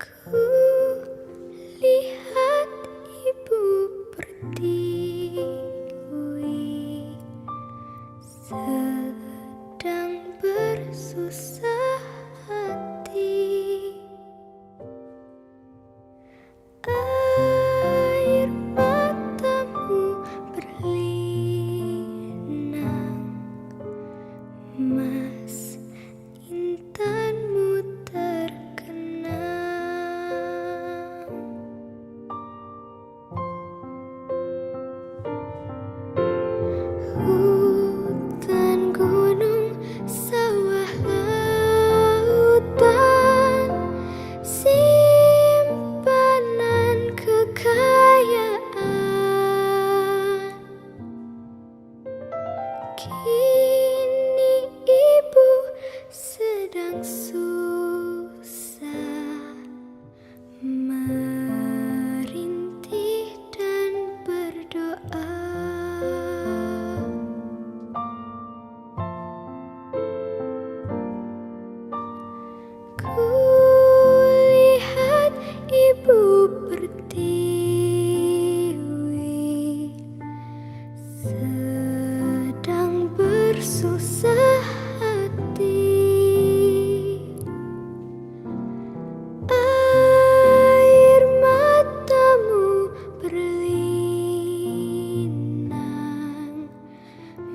Ku lihat ibu pertiwi sedang bersusah hati. Air matamu berlinang, mas intanmu terkenang. Hutan, gunung, sawah, lautan, simpanan kekayaan. Kini ibu sedang susah merintih dan berdoa. Ku lihat ibu pertiwi sedang bersusah hati. Air matamu berlinang,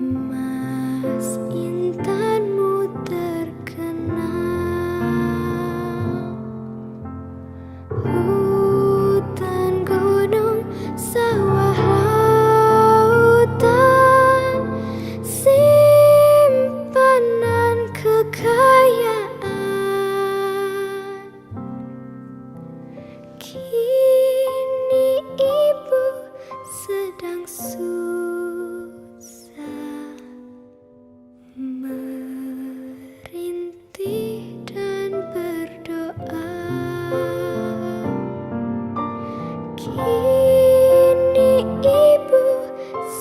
mas intanmu terkenang. Hutan, gunung, sawah, lautan, simpanan kekayaan. Kini ibu sedang susah merintih dan berdoa. Kini ibu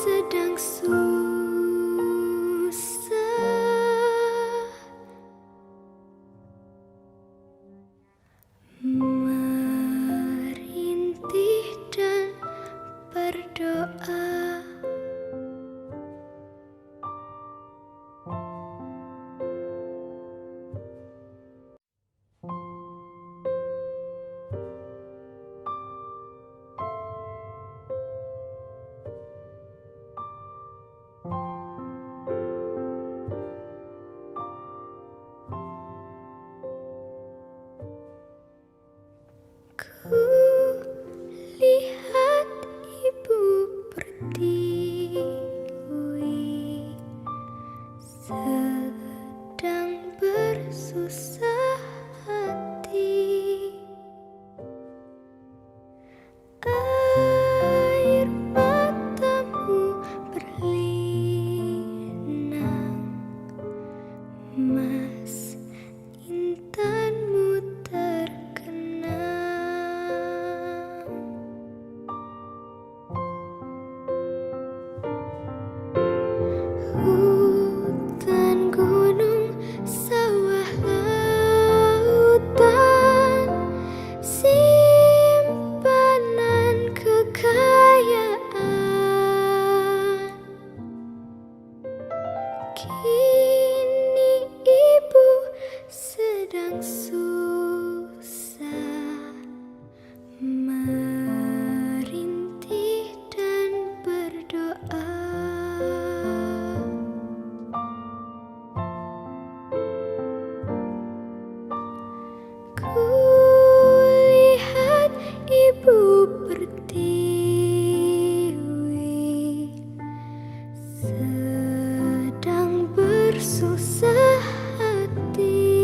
sedang susah merintih dan berdoa. Ku lihat ibu pertiwi sedang bersusah hati. Air matamu berlinang, mas intanmu terkenang. Hutan, gunung, sawah, lautan, simpanan kekayaan. Kini ibu sedang susah merintih dan berdoa. Ku lihat ibu pertiwi sedang bersusah hati.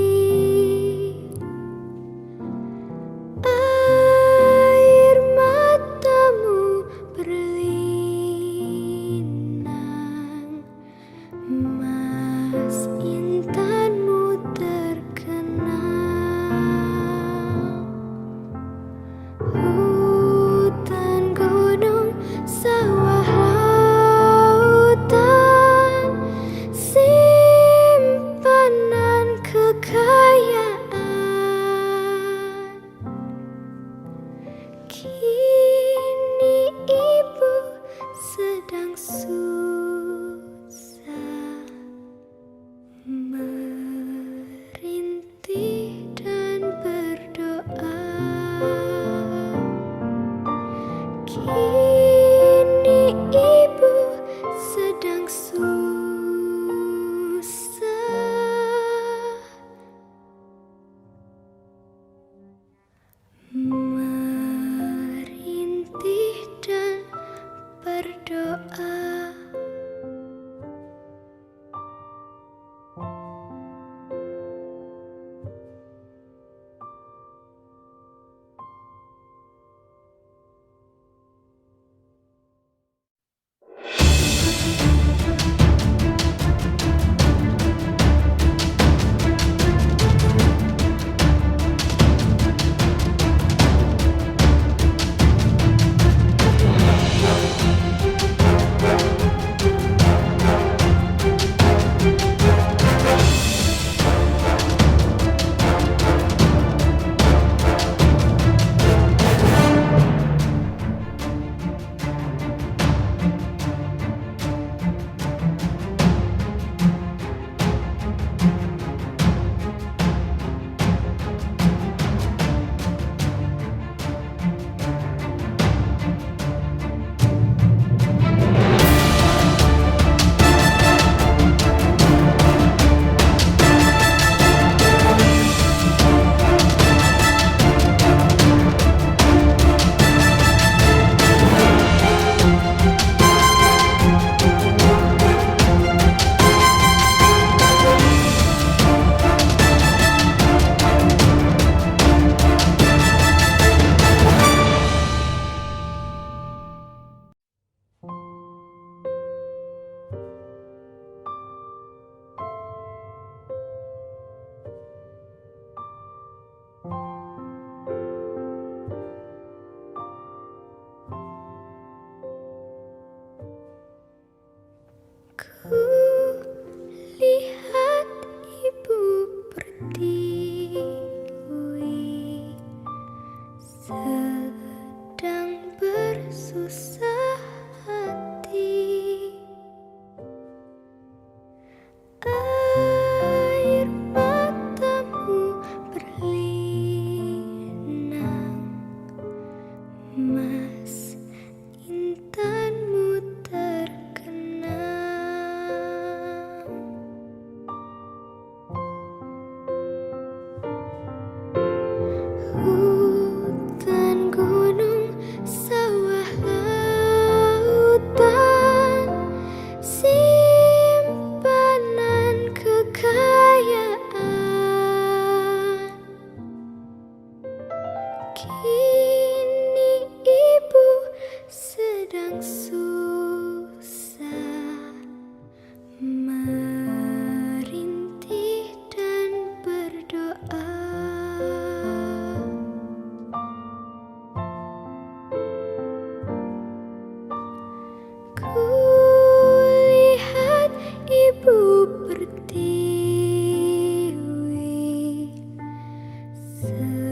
semangat.